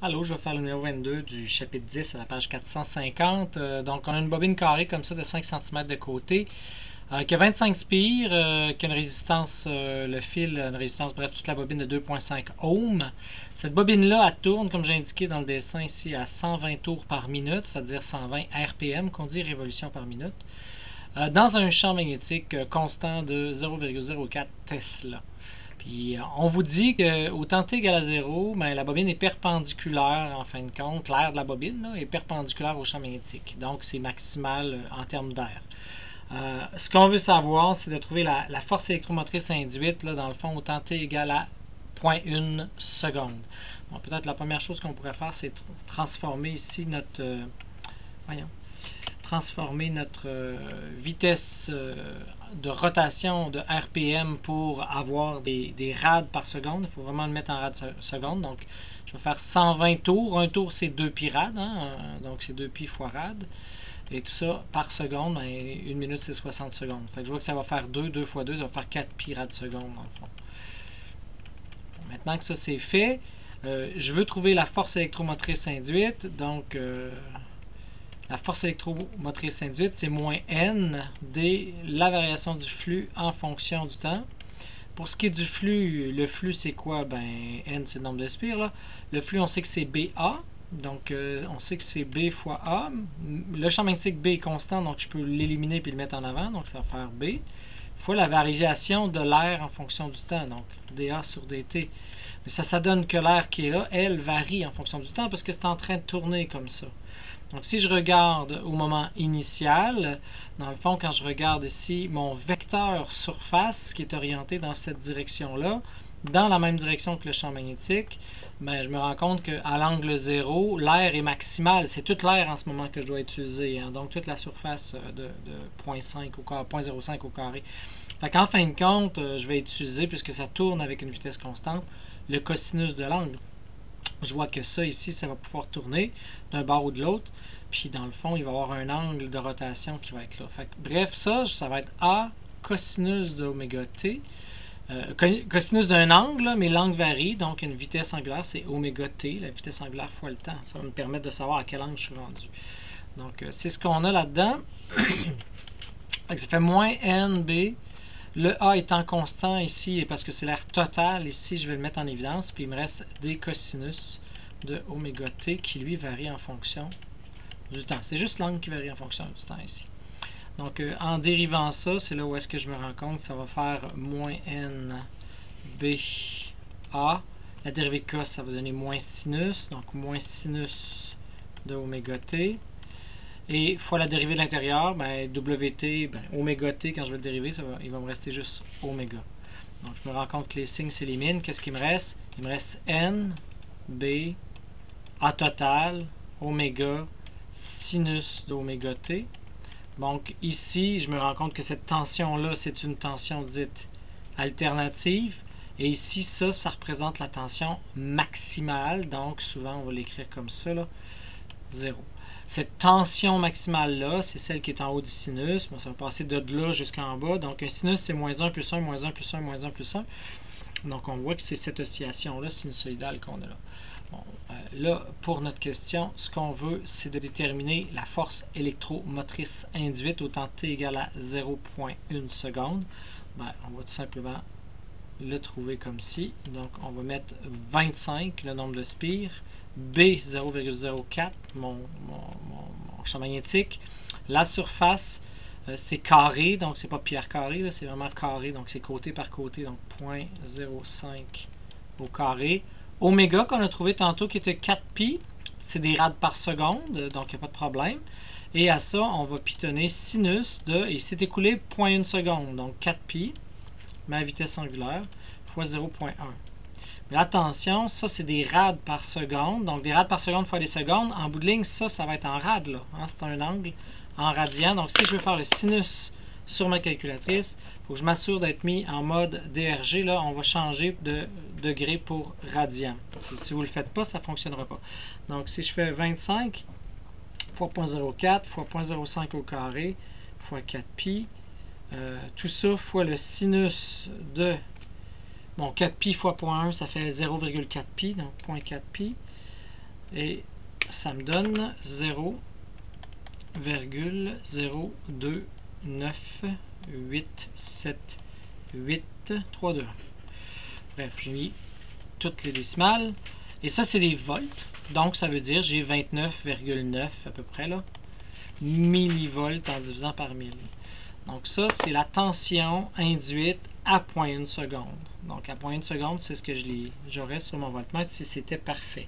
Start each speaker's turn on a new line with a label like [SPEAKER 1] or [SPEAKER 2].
[SPEAKER 1] Allô, je vais faire le numéro 22 du chapitre 10 à la page 450. Donc, on a une bobine carrée comme ça de 5 cm de côté, qui a 25 spires, qui a une résistance, le fil a une résistance, bref, toute la bobine de 2,5 ohms. Cette bobine-là, elle tourne, comme j'ai indiqué dans le dessin ici, à 120 tours par minute, c'est-à-dire 120 RPM, qu'on dit révolutions par minute, dans un champ magnétique constant de 0,04 Tesla. Puis on vous dit qu'au temps t égale à 0, ben, la bobine est perpendiculaire en fin de compte. L'air de la bobine là, est perpendiculaire au champ magnétique. Donc c'est maximal en termes d'air. Ce qu'on veut savoir, c'est de trouver la force électromotrice induite, là, dans le fond, au temps t égale à 0,1 seconde. Bon, peut-être la première chose qu'on pourrait faire, c'est transformer ici notre... transformer notre vitesse de rotation de RPM pour avoir des rads par seconde. Il faut vraiment le mettre en rad seconde. Donc, je vais faire 120 tours. Un tour, c'est 2 pi rad. Hein? Donc, c'est 2 pi fois rad. Et tout ça par seconde. Ben, une minute, c'est 60 secondes. Fait que je vois que ça va faire 2 fois 2, ça va faire 4 pi rad seconde dans le fond. Bon, maintenant que ça, c'est fait, je veux trouver la force électromotrice induite. Donc, la force électromotrice induite, c'est moins N d la variation du flux en fonction du temps. Pour ce qui est du flux, le flux c'est quoi? Ben, N c'est le nombre de spires. Là. Le flux, on sait que c'est BA. Donc, on sait que c'est B fois A. Le champ magnétique B est constant, donc je peux l'éliminer puis le mettre en avant. Donc, ça va faire B. Fois la variation de l'air en fonction du temps. Donc, dA sur dt. Mais ça donne que l'air qui est là, elle, varie en fonction du temps parce que c'est en train de tourner comme ça. Donc, si je regarde au moment initial, dans le fond, quand je regarde ici mon vecteur surface qui est orienté dans cette direction-là, dans la même direction que le champ magnétique, ben, je me rends compte qu'à l'angle 0, l'air est maximal. C'est tout l'air en ce moment que je dois utiliser. Hein, donc, toute la surface de 0,5 au carré, 0,05 au carré. Fait qu'en fin de compte, je vais utiliser, puisque ça tourne avec une vitesse constante, le cosinus de l'angle. Je vois que ça ici, ça va pouvoir tourner d'un bord ou de l'autre. Puis dans le fond, il va y avoir un angle de rotation qui va être là. Fait que, bref, ça va être A cosinus de oméga t. Cosinus d'un angle, là, mais l'angle varie. Donc une vitesse angulaire, c'est oméga t, la vitesse angulaire fois le temps. Ça va me permettre de savoir à quel angle je suis rendu. Donc c'est ce qu'on a là-dedans. Ça fait moins NB. Le A étant constant ici, parce que c'est l'air total, ici je vais le mettre en évidence, puis il me reste des cosinus de oméga t qui lui varie en fonction du temps. C'est juste l'angle qui varie en fonction du temps ici. Donc en dérivant ça, c'est là où est-ce que je me rends compte que ça va faire moins n b a. La dérivée de cos, ça va donner moins sinus, donc moins sinus de oméga t. Et fois la dérivée de l'intérieur, ben, Wt, ben, oméga t, quand je vais le dériver, il va me rester juste oméga. Donc je me rends compte que les signes s'éliminent. Qu'est-ce qu'il me reste? Il me reste N, B, A total, oméga, sinus d'oméga t. Donc ici, je me rends compte que cette tension-là, c'est une tension dite alternative. Et ici, ça représente la tension maximale. Donc souvent, on va l'écrire comme ça, là, 0. Cette tension maximale-là, c'est celle qui est en haut du sinus. Bon, ça va passer de là jusqu'en bas. Donc, un sinus, c'est moins 1 plus 1, moins 1 plus 1, moins 1 plus 1. Donc, on voit que c'est cette oscillation-là sinusoïdale qu'on a là. Bon, là, pour notre question, ce qu'on veut, c'est de déterminer la force électromotrice induite au temps t égale à 0,1 seconde. Ben, on va tout simplement le trouver comme ci. Donc, on va mettre 25, le nombre de spires. B 0,04, mon champ magnétique. La surface, c'est carré, donc c'est pas pierre carré, c'est vraiment carré, donc c'est côté par côté, donc 0,05 au carré. Oméga qu'on a trouvé tantôt qui était 4 pi, c'est des rads par seconde, donc il n'y a pas de problème. Et à ça, on va pitonner sinus de, il s'est écoulé 0,1 seconde, donc 4 pi, ma vitesse angulaire, fois 0,1. Mais attention, ça c'est des rads par seconde. Donc des rads par seconde fois des secondes. En bout de ligne, ça va être en rad. Hein, c'est un angle en radian. Donc si je veux faire le sinus sur ma calculatrice, il faut que je m'assure d'être mis en mode DRG. Là, on va changer de degré pour radian. Si vous ne le faites pas, ça ne fonctionnera pas. Donc si je fais 25 fois 0,04 fois 0,05 au carré fois 4 pi, tout ça fois le sinus de... Bon, 4pi fois 0,1, ça fait 0,4 pi, donc 0,4 pi. Et ça me donne 0,029878321. Bref, j'ai mis toutes les décimales. Et ça, c'est des volts. Donc, ça veut dire j'ai 29,9 à peu près là, millivolts en divisant par 1000. Donc ça, c'est la tension induite à 0,1 seconde. Donc à 0,1 seconde, c'est ce que j'aurais sur mon voltmètre si c'était parfait.